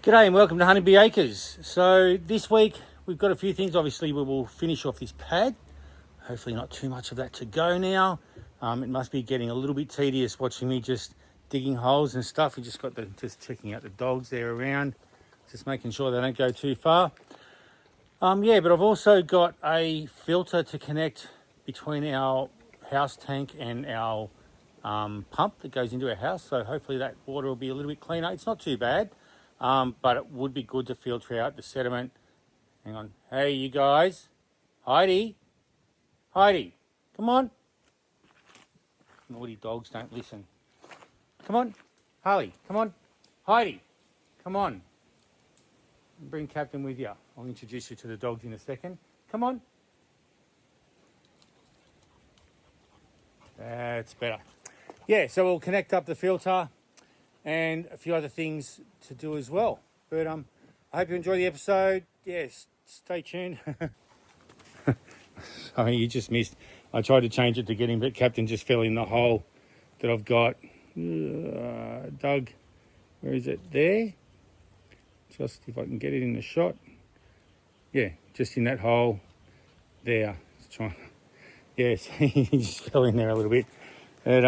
G'day and welcome to Honeybee Acres. So this week we've got a few things. Obviously we will finish off this pad. Hopefully not too much of that to go now. It must be getting a little bit tedious watching me just digging holes and stuff. We just got just checking out the dogs there around, just making sure they don't go too far. But I've also got a filter to connect between our house tank and our pump that goes into our house. So hopefully that water will be a little bit cleaner. It's not too bad. But it would be good to filter out the sediment. Hang on. Hey, you guys. Heidi, come on. Naughty dogs don't listen. Come on. Harley, come on. Heidi, come on. Bring Captain with you. I'll introduce you to the dogs in a second. Come on. That's better. Yeah, so we'll connect up the filter and a few other things to do as well. But I hope you enjoy the episode. Yes, stay tuned. Sorry, you just missed. I tried to change it to get him, but Captain just fell in the hole that I've got. Doug, where is it? There? Just if I can get it in the shot. Yeah, just in that hole there. Let's try. Yes, he just fell in there a little bit. But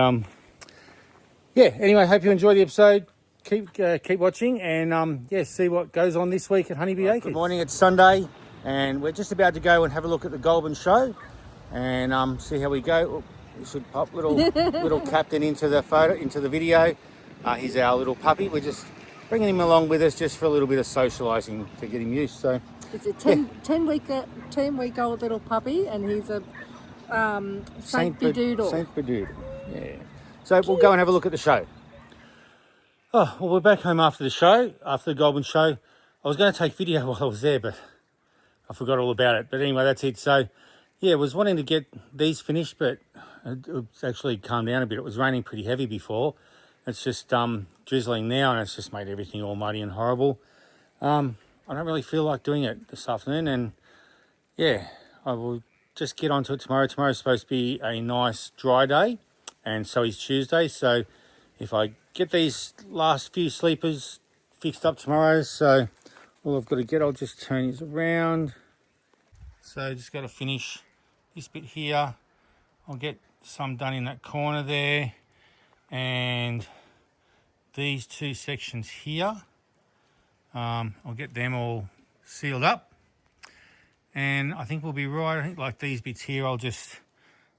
anyway, hope you enjoy the episode. Keep watching and see what goes on this week at Honeybee Acres. Good morning, it's Sunday and we're just about to go and have a look at the Goulburn show and see how we go. We should pop little Captain into the video. He's our little puppy. We're just bringing him along with us just for a little bit of socialising to get him used. So it's a 10-week-old little puppy and he's a Saint Bedoodle. Saint Bedoodle, yeah. So we'll go and have a look at the show. Oh, well, we're back home after the Goulburn show. I was going to take video while I was there, but I forgot all about it. But anyway, that's it. So, yeah, I was wanting to get these finished, but it's actually calmed down a bit. It was raining pretty heavy before. It's just drizzling now, and it's just made everything all muddy and horrible. I don't really feel like doing it this afternoon, and, yeah, I will just get onto it tomorrow. Tomorrow's supposed to be a nice dry day. And so is Tuesday. So if I get these last few sleepers fixed up tomorrow, so all I've got to get, I'll just turn these around. So just got to finish this bit here. I'll get some done in that corner there. And these two sections here, I'll get them all sealed up. And I think we'll be right. I think like these bits here, I'll just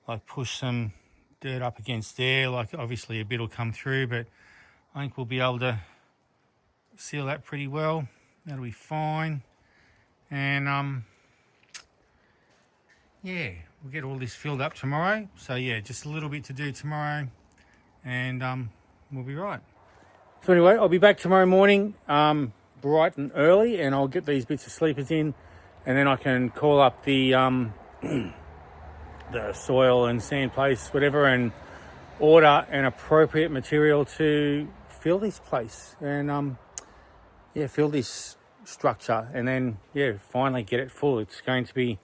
like push some dirt up against there. Like obviously a bit will come through, but I think we'll be able to seal that pretty well. That'll be fine. And we'll get all this filled up tomorrow. So yeah, just a little bit to do tomorrow and we'll be right. So anyway, I'll be back tomorrow morning bright and early and I'll get these bits of sleepers in and then I can call up the soil and sand place, whatever, and order an appropriate material to fill this place and fill this structure and then finally get it full. It's going to be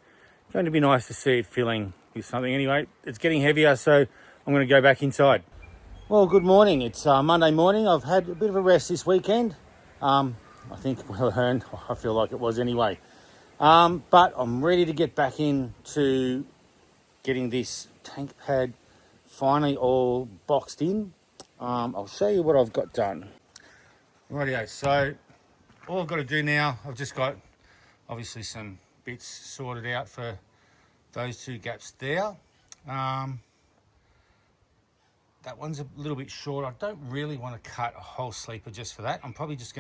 nice to see it filling with something. Anyway, it's getting heavier, so I'm going to go back inside. Well, good morning. It's Monday morning. I've had a bit of a rest this weekend. I think well earned. I feel like it was anyway. But I'm ready to get back into getting this tank pad finally all boxed in. I'll show you what I've got done. Rightio, so all I've got to do now, I've just got obviously some bits sorted out for those two gaps there. That one's a little bit short. I don't really want to cut a whole sleeper just for that. I'm probably just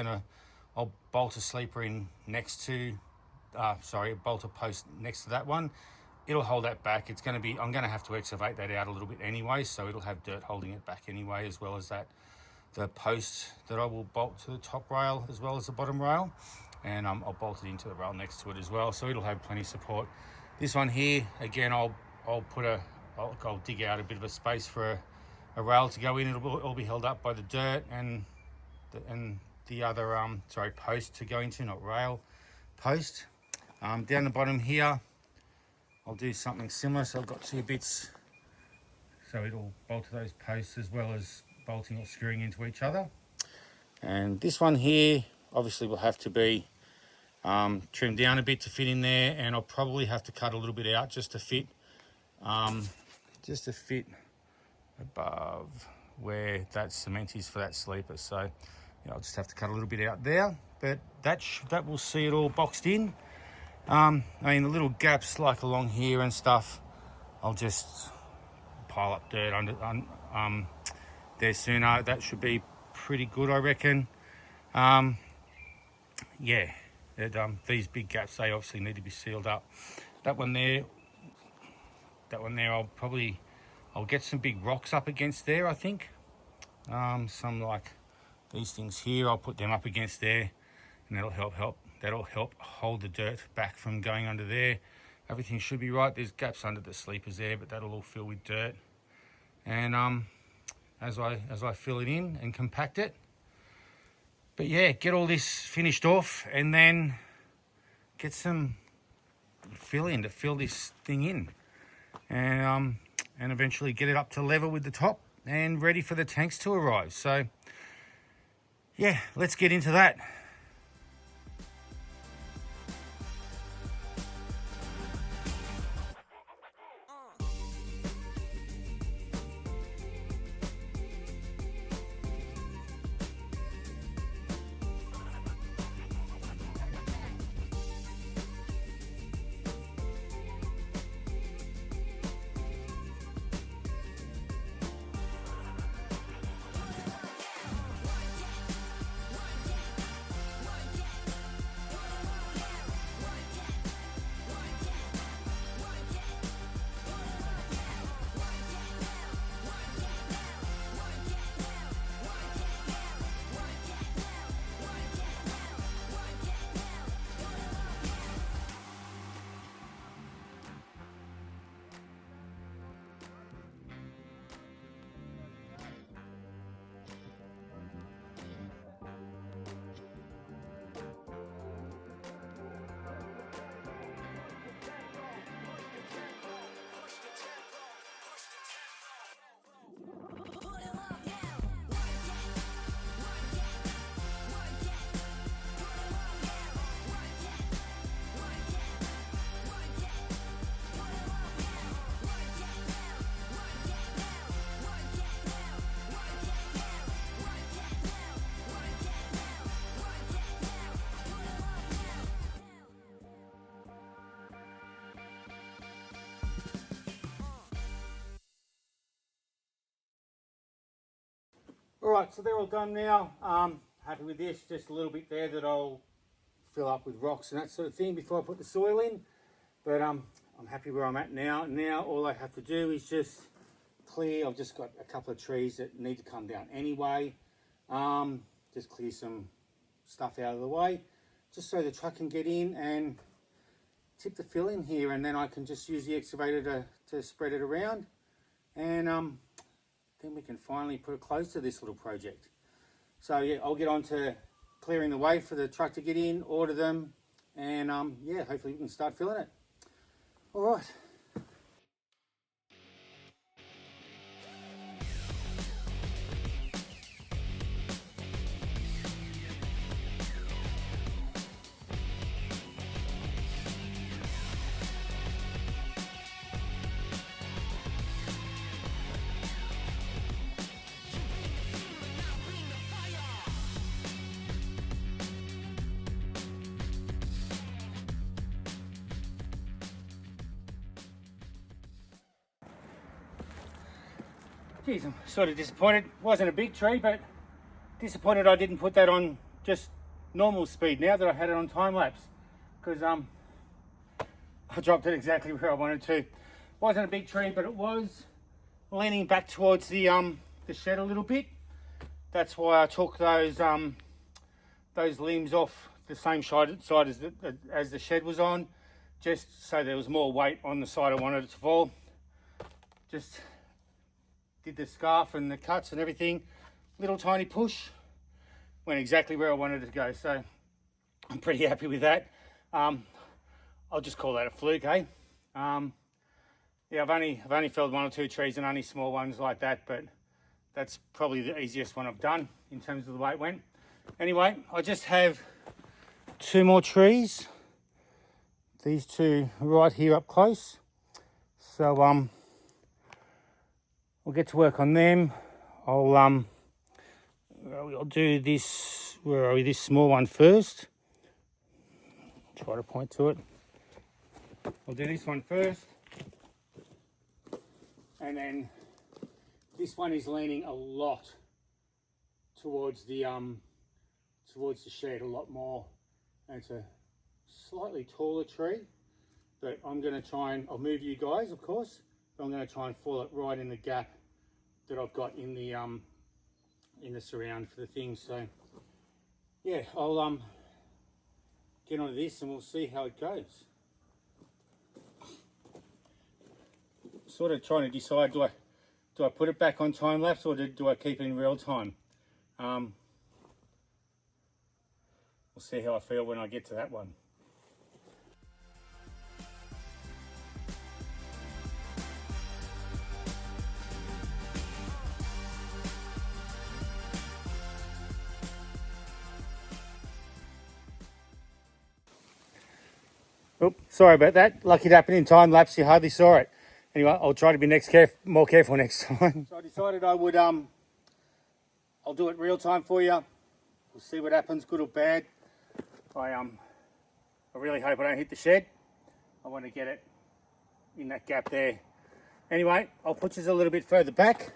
I'll bolt a sleeper in next to, bolt a post next to that one. It'll hold that back. I'm going to have to excavate that out a little bit anyway, so it'll have dirt holding it back anyway, as well as the post that I will bolt to the top rail as well as the bottom rail, and I'll bolt it into the rail next to it as well, so it'll have plenty of support. This one here, again, I'll dig out a bit of a space for a rail to go in. It'll all be held up by the dirt and the other post to go into, not rail, post. Down the bottom here, I'll do something similar. So I've got two bits, so it'll bolt to those posts as well as bolting or screwing into each other. And this one here, obviously will have to be trimmed down a bit to fit in there, and I'll probably have to cut a little bit out just to fit above where that cement is for that sleeper. So yeah, I'll just have to cut a little bit out there, but that will see it all boxed in. I mean, the little gaps like along here and stuff, I'll just pile up dirt there sooner. That should be pretty good, I reckon. Yeah, these big gaps, they obviously need to be sealed up. That one there, I'll get some big rocks up against there, I think. Some like these things here, I'll put them up against there, and that'll help hold the dirt back from going under there. Everything should be right. There's gaps under the sleepers there, but that'll all fill with dirt. And as I fill it in and compact it. But yeah, get all this finished off and then get some fill in to fill this thing in, and eventually get it up to level with the top and ready for the tanks to arrive. So yeah, let's get into that. All right, so they're all done now. Happy with this, just a little bit there that I'll fill up with rocks and that sort of thing before I put the soil in. But I'm happy where I'm at now. Now all I have to do is just clear. I've just got a couple of trees that need to come down anyway. Just clear some stuff out of the way, just so the truck can get in and tip the fill in here, and then I can just use the excavator to spread it around, and then we can finally put a close to this little project. So yeah, I'll get on to clearing the way for the truck to get in, order them, and yeah, hopefully we can start filling it. All right. Geez, I'm sort of disappointed. Wasn't a big tree, but disappointed I didn't put that on just normal speed now that I had it on time lapse, because I dropped it exactly where I wanted to. Wasn't a big tree, but it was leaning back towards the shed a little bit. That's why I took those limbs off the same side as the shed was on, just so there was more weight on the side I wanted it to fall. Just did the scarf and the cuts and everything, little tiny push, went exactly where I wanted it to go. So I'm pretty happy with that. I'll just call that a fluke, eh? Yeah, I've only felled one or two trees and only small ones like that, but that's probably the easiest one I've done in terms of the way it went. Anyway, I just have 2 more trees. These 2 right here up close. So we'll get to work on them. I'll do this, where are we, this small one first. Try to point to it. I'll do this one first. And then this one is leaning a lot towards the shed, a lot more. And it's a slightly taller tree, but I'm going to try and, I'll move you guys of course, but I'm going to try and fall it right in the gap that I've got in the surround for the thing. So yeah, I'll get onto this and we'll see how it goes. Sort of trying to decide, do I put it back on time lapse or do I keep it in real time? We'll see how I feel when I get to that one. Oop, sorry about that. Lucky it happened in time lapse. You hardly saw it. Anyway, I'll try to be more careful next time. So I decided I would I'll do it real time for you. We'll see what happens, good or bad. I really hope I don't hit the shed. I want to get it in that gap there. Anyway, I'll put this a little bit further back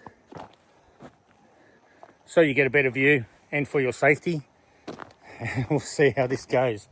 so you get a better view and for your safety. We'll see how this goes.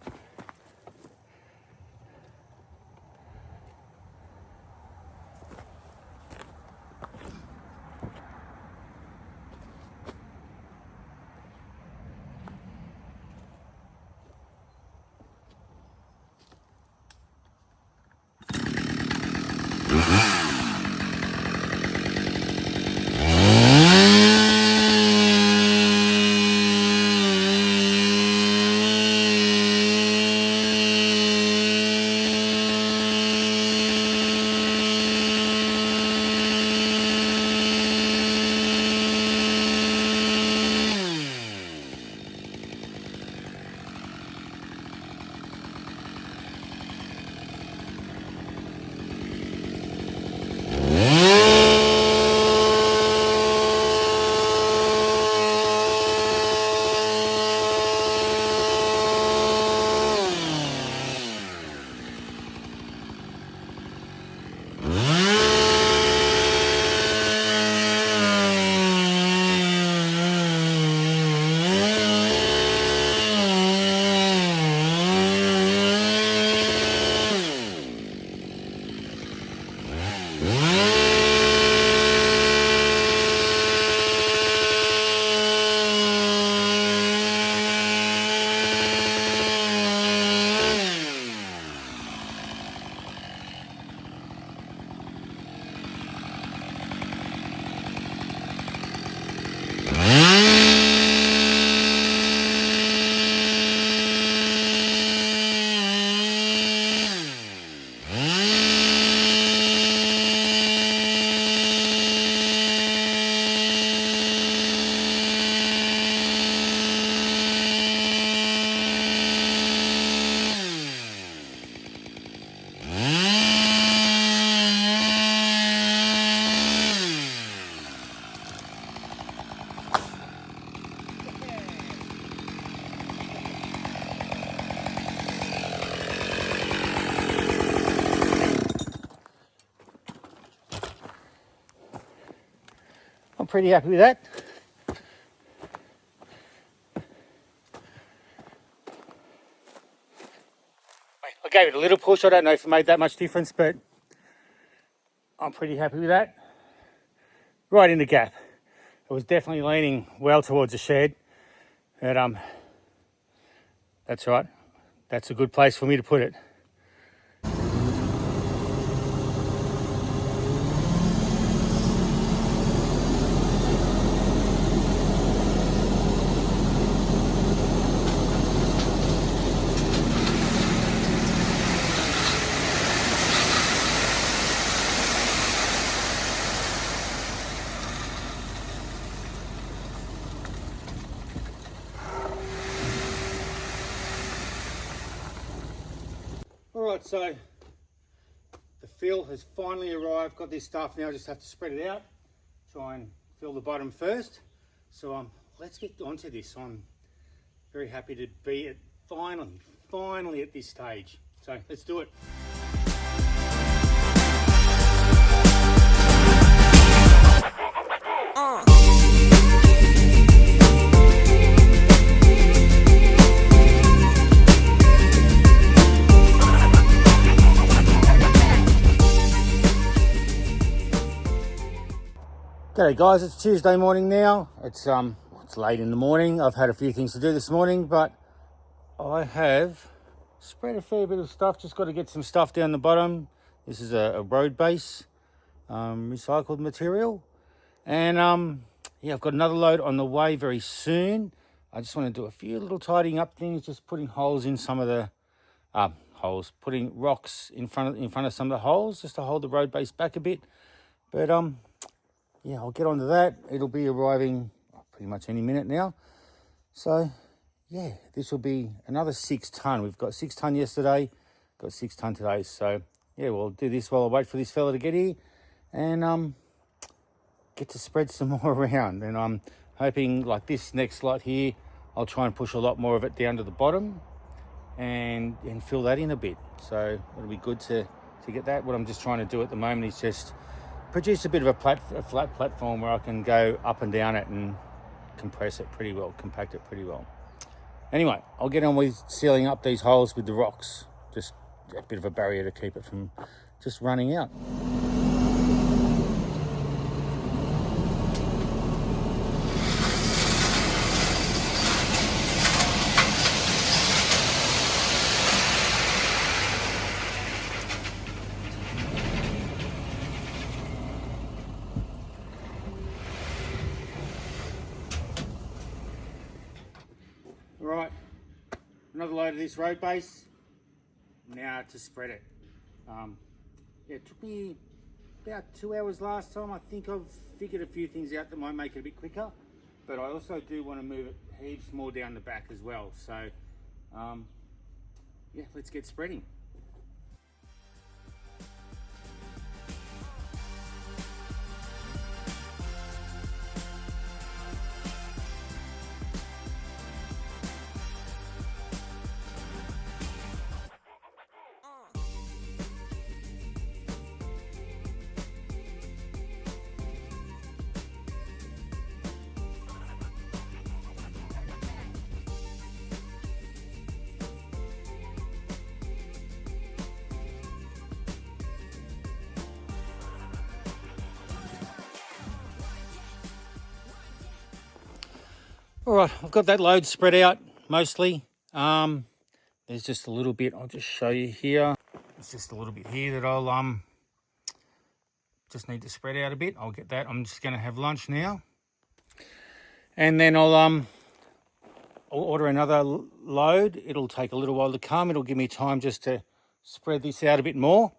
Pretty happy with that. I gave it a little push. I don't know if it made that much difference, but I'm pretty happy with that. Right in the gap. It was definitely leaning well towards the shed, but that's right. That's a good place for me to put it. Alright, so the fill has finally arrived. Got this stuff now, just have to spread it out. Try and fill the bottom first. So let's get onto this. I'm very happy to be at finally at this stage. So let's do it. G'day guys, it's Tuesday morning now. It's late in the morning. I've had a few things to do this morning, but I have spread a fair bit of stuff. Just got to get some stuff down the bottom. This is a road base recycled material, and yeah, I've got another load on the way very soon. I just want to do a few little tidying up things, just putting holes in some of the putting rocks in front of some of the holes, just to hold the road base back a bit. But yeah, I'll get onto that. It'll be arriving pretty much any minute now. So yeah, this will be another 6 ton. We've got 6 ton yesterday, got 6 ton today. So yeah, we'll do this while I wait for this fella to get here, and get to spread some more around. And I'm hoping, like this next lot here, I'll try and push a lot more of it down to the bottom and fill that in a bit. So it'll be good to get that. What I'm just trying to do at the moment is just produce a bit of a flat platform where I can go up and down it and compress it pretty well, compact it pretty well. Anyway, I'll get on with sealing up these holes with the rocks. Just a bit of a barrier to keep it from just running out. Right, another load of this road base. Now to spread it. Yeah, it took me about 2 hours last time. I think I've figured a few things out that might make it a bit quicker, but I also do want to move it heaps more down the back as well. So yeah, let's get spreading. All right, I've got that load spread out mostly. There's just a little bit, I'll just show you here. There's just a little bit here that I'll just need to spread out a bit. I'll get that. I'm just going to have lunch now, and then I'll order another load. It'll take a little while to come. It'll give me time just to spread this out a bit more,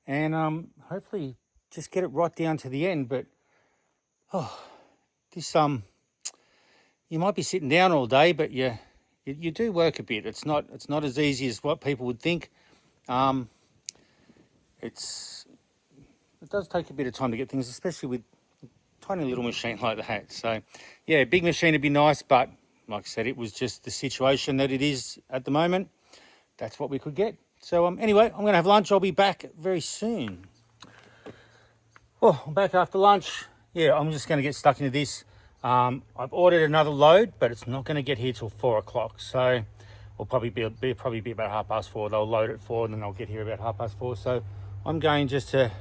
and hopefully just get it right down to the end. But this you might be sitting down all day, but you do work a bit. It's not as easy as what people would think. It does take a bit of time to get things, especially with a tiny little machine like that. So yeah, a big machine would be nice, but like I said, it was just the situation that it is at the moment. That's what we could get. So anyway, I'm going to have lunch. I'll be back very soon. Well, I'm back after lunch. Yeah, I'm just going to get stuck into this. I've ordered another load, but it's not going to get here till 4 o'clock. So we'll probably be about 4:30. They'll load it 4, and then I'll get here about 4:30. So I'm going just to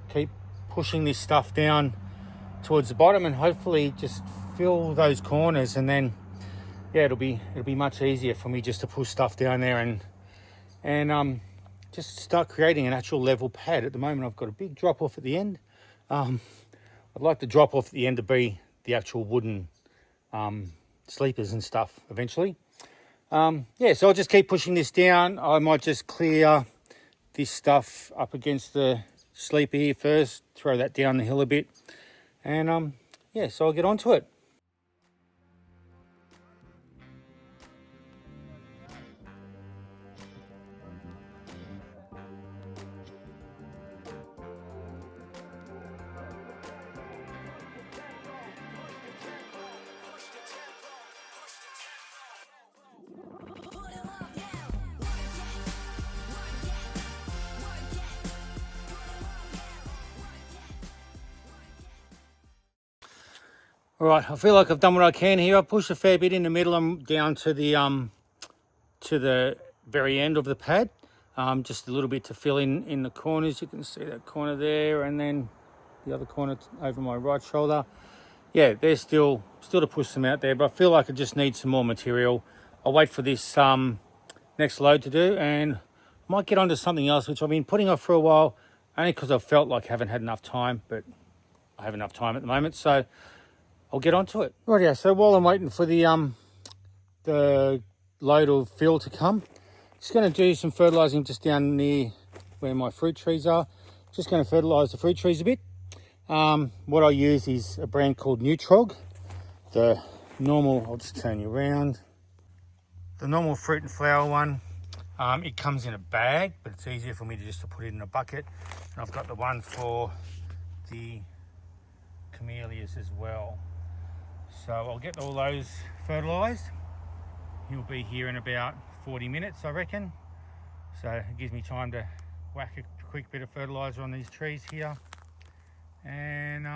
keep pushing this stuff down towards the bottom and hopefully just fill those corners, and then yeah, it'll be much easier for me just to push stuff down there and just start creating an actual level pad. At the moment, I've got a big drop off at the end. I'd like the drop off at the end to be the actual wooden sleepers and stuff eventually. Yeah, so I'll just keep pushing this down. I might just clear this stuff up against the sleeper here first, throw that down the hill a bit, and yeah, so I'll get onto it. All right, I feel like I've done what I can here. I've pushed a fair bit in the middle. I'm down to the very end of the pad. Just a little bit to fill in the corners. You can see that corner there, and then the other corner over my right shoulder. Yeah, there's still to push some out there, but I feel like I just need some more material. I'll wait for this next load to do, and I might get onto something else, which I've been putting off for a while, only because I've felt like I haven't had enough time, but I have enough time at the moment, so I'll get onto it. Right, yeah, so while I'm waiting for the load of fill to come, just going to do some fertilising just down near where my fruit trees are. Just going to fertilise the fruit trees a bit. What I use is a brand called Nutrog. The normal, I'll just turn you around. The normal fruit and flower one, it comes in a bag, but it's easier for me to just put it in a bucket. And I've got the one for the camellias as well. So I'll get all those fertilised. He'll be here in about 40 minutes, I reckon. So it gives me time to whack a quick bit of fertiliser on these trees here. And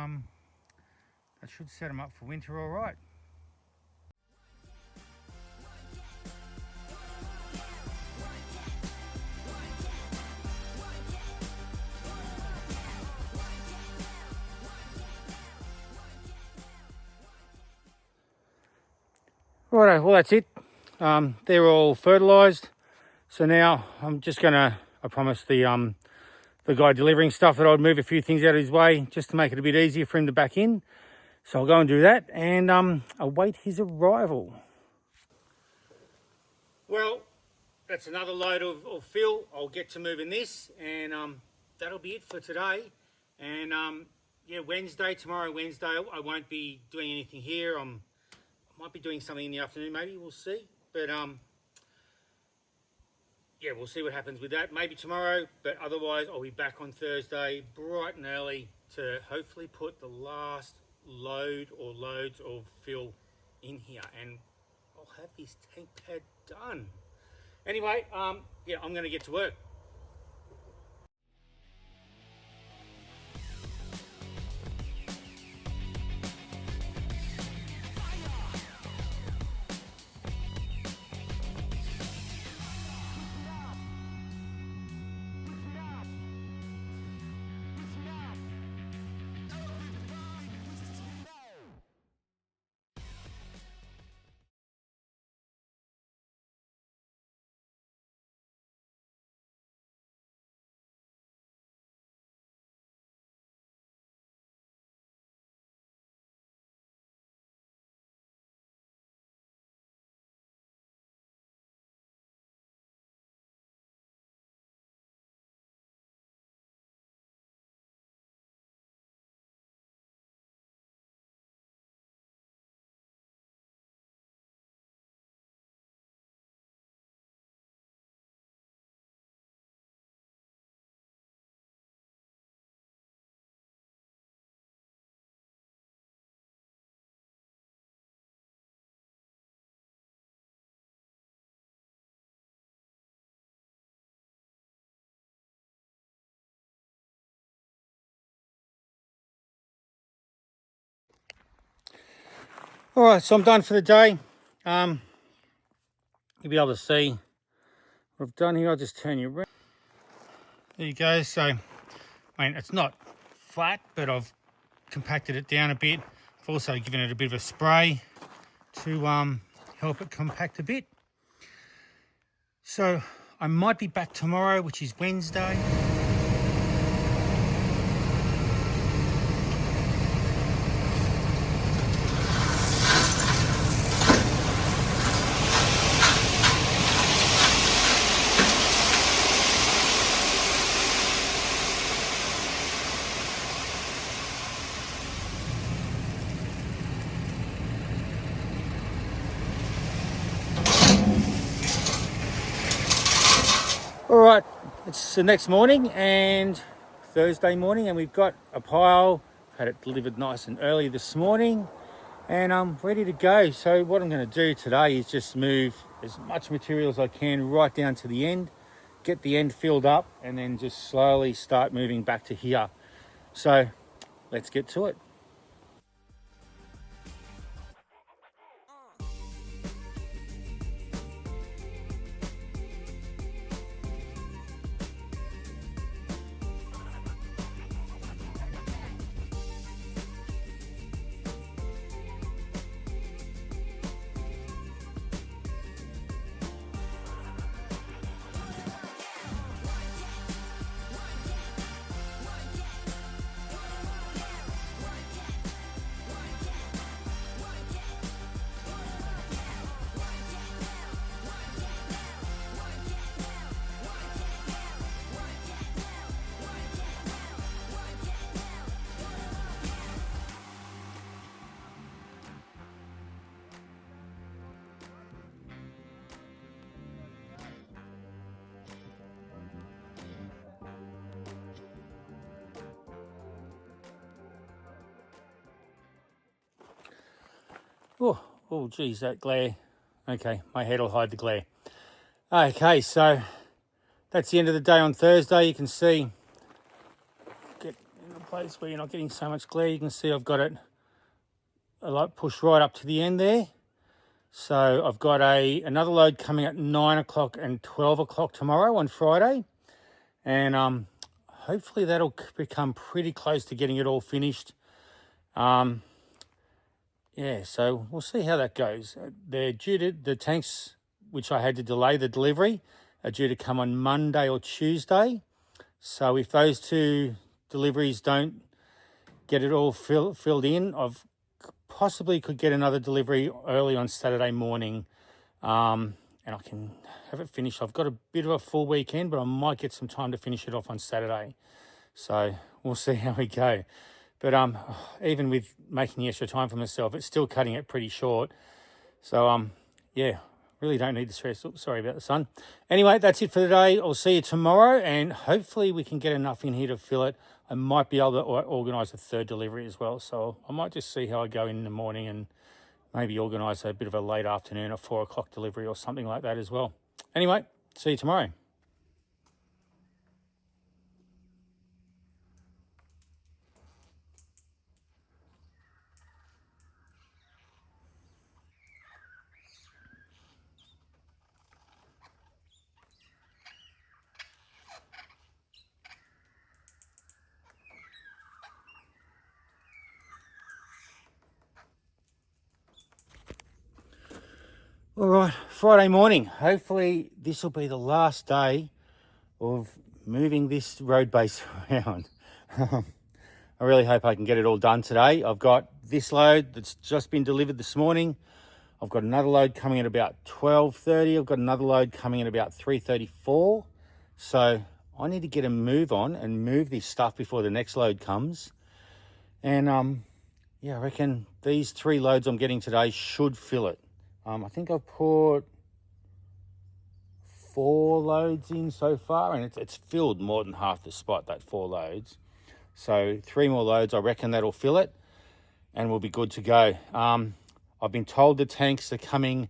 that should set them up for winter all right. Righto, well that's it. They're all fertilised. So now I'm just gonna, I promised the guy delivering stuff that I'd move a few things out of his way just to make it a bit easier for him to back in. So I'll go and do that and await his arrival. Well, that's another load of fill. I'll get to moving this, and that'll be it for today. And yeah, tomorrow Wednesday, I won't be doing anything here. I might be doing something in the afternoon, maybe, we'll see. But yeah, we'll see what happens with that. Maybe tomorrow, but otherwise I'll be back on Thursday bright and early to hopefully put the last load or loads of fill in here, and I'll have this tank pad done. Anyway, yeah, I'm going to get to work. All right, so I'm done for the day. You'll be able to see what I've done here. I'll just turn you around. There you go. So, I mean, it's not flat, but I've compacted it down a bit. I've also given it a bit of a spray to help it compact a bit. So, I might be back tomorrow, which is Wednesday. All right, it's the next morning and Thursday morning, and we've got a pile. Had it delivered nice and early this morning, and I'm ready to go. So what I'm going to do today is just move as much material as I can right down to the end, get the end filled up, and then just slowly start moving back to here. So let's get to it. Oh, geez, that glare. Okay, my head will hide the glare. Okay, so that's the end of the day on Thursday. You can see, get in a place where you're not getting so much glare. You can see I've got it a lot pushed right up to the end there. So I've got another load coming at 9 o'clock and 12 o'clock tomorrow on Friday. And hopefully that'll become pretty close to getting it all finished. Yeah, so we'll see how that goes. They're due to, the tanks, which I had to delay the delivery, are due to come on Monday or Tuesday. So if those two deliveries don't get it all filled in, I've possibly could get another delivery early on Saturday morning, and I can have it finished. I've got a bit of a full weekend, but I might get some time to finish it off on Saturday. So we'll see how we go. But even with making the extra time for myself, it's still cutting it pretty short. So yeah, really don't need to stress. Oops, sorry about the sun. Anyway, that's it for today. I'll see you tomorrow, and hopefully we can get enough in here to fill it. I might be able to organise a third delivery as well. So I might just see how I go in the morning and maybe organise a bit of a late afternoon, a 4 o'clock delivery or something like that as well. Anyway, see you tomorrow. All right, Friday morning. Hopefully this will be the last day of moving this road base around. I really hope I can get it all done today. I've got this load that's just been delivered this morning. I've got another load coming at about 12:30. I've got another load coming at about 3:34. So I need to get a move on and move this stuff before the next load comes. And yeah, I reckon these 3 loads I'm getting today should fill it. I think I've put 4 loads in so far, and it's filled more than half the spot, that 4 loads. So 3 more loads, I reckon that'll fill it, and we'll be good to go. I've been told the tanks are coming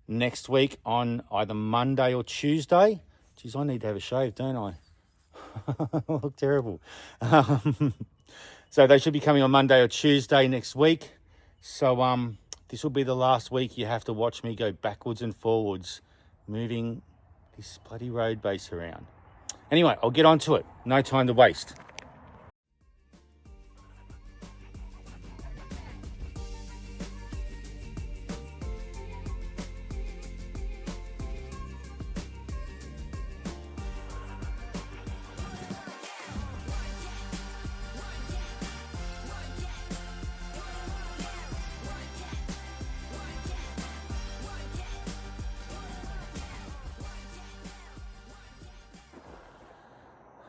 next week on either Monday or Tuesday. Geez, I need to have a shave, don't I? I look terrible. So they should be coming on Monday or Tuesday next week. So this will be the last week you have to watch me go backwards and forwards, moving this bloody road base around. Anyway, I'll get on to it. No time to waste.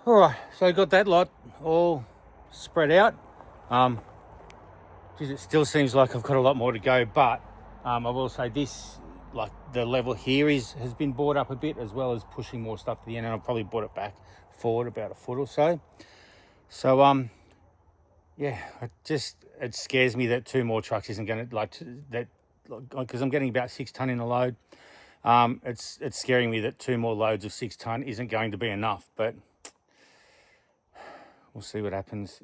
All right, so I got that lot all spread out. Geez, it still seems like I've got a lot more to go, but I will say this, like the level here has been brought up a bit, as well as pushing more stuff to the end, and I've probably brought it back forward about a foot or so. So yeah, it scares me that 2 more trucks isn't going to because I'm getting about 6 ton in a load. It's scaring me that 2 more loads of 6 ton isn't going to be enough, but we'll see what happens.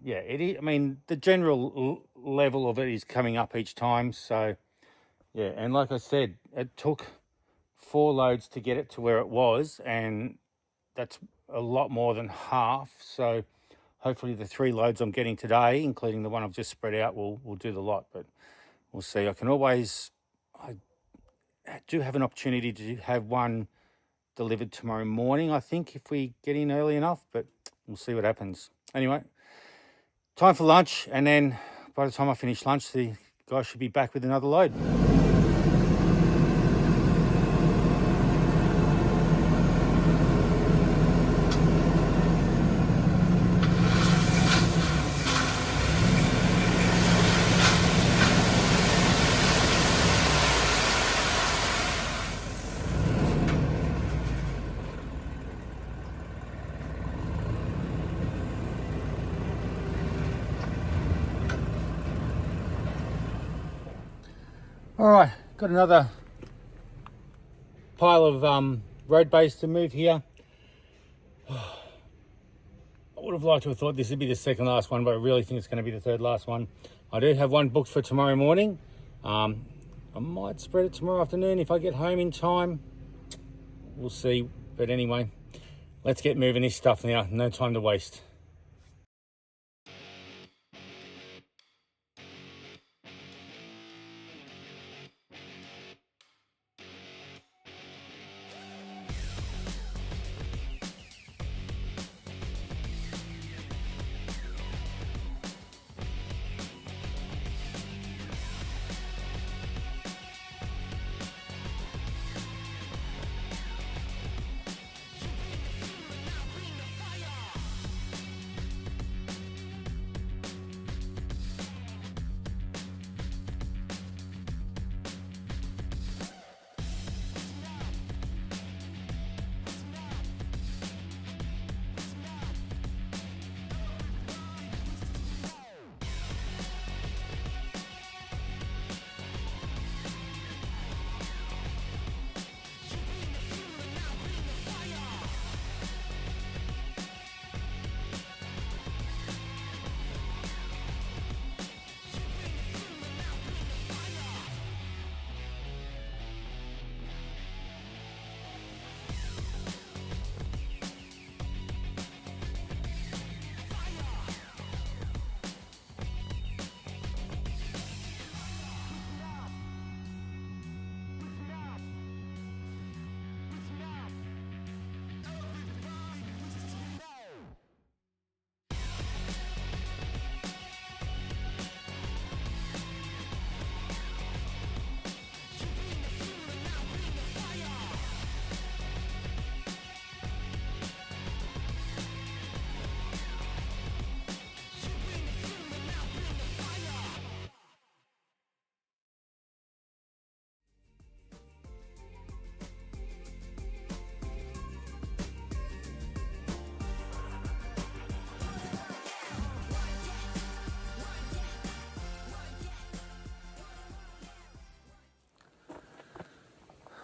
Yeah, I mean, the general level of it is coming up each time. So, yeah, and like I said, it took 4 loads to get it to where it was, and that's a lot more than half. So hopefully the 3 loads I'm getting today, including the one I've just spread out, will do the lot. But we'll see. I do have an opportunity to have one delivered tomorrow morning, I think, if we get in early enough, but we'll see what happens. Anyway, time for lunch, and then by the time I finish lunch, the guys should be back with another load. All right, got another pile of road base to move here. I would have liked to have thought this would be the second last one, but I really think it's going to be the third last one. I do have one booked for tomorrow morning. I might spread it tomorrow afternoon if I get home in time. We'll see. But anyway, let's get moving this stuff now. No time to waste.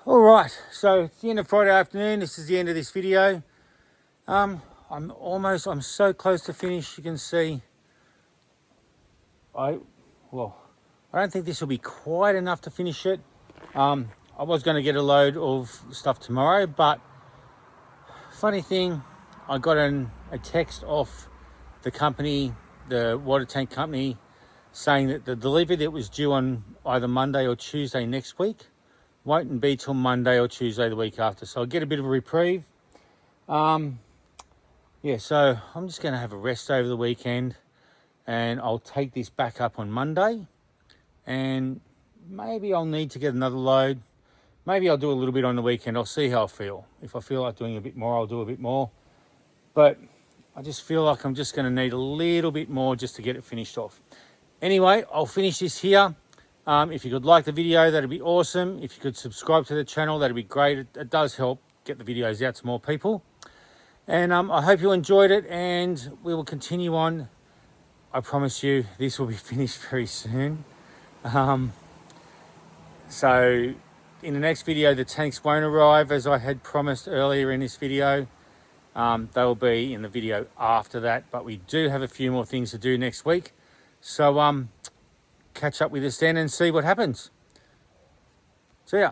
All right, so it's the end of Friday afternoon. This is the end of this video. I'm so close to finish. You can see, I don't think this will be quite enough to finish it. I was going to get a load of stuff tomorrow, but funny thing, I got a text off the company, the water tank company, saying that the delivery that was due on either Monday or Tuesday next week won't be till Monday or Tuesday the week after. So I'll get a bit of a reprieve. Yeah, so I'm just going to have a rest over the weekend, and I'll take this back up on Monday, and maybe I'll need to get another load. Maybe I'll do a little bit on the weekend. I'll see how I feel. If I feel like doing a bit more, I'll do a bit more. But I just feel like I'm just going to need a little bit more just to get it finished off. Anyway, I'll finish this here. If you could like the video, that'd be awesome. If you could subscribe to the channel, that'd be great. It does help get the videos out to more people. And I hope you enjoyed it, and we will continue on. I promise you this will be finished very soon. So in the next video, the tanks won't arrive as I had promised earlier in this video. They'll be in the video after that, but we do have a few more things to do next week. So catch up with us then and see what happens. See ya.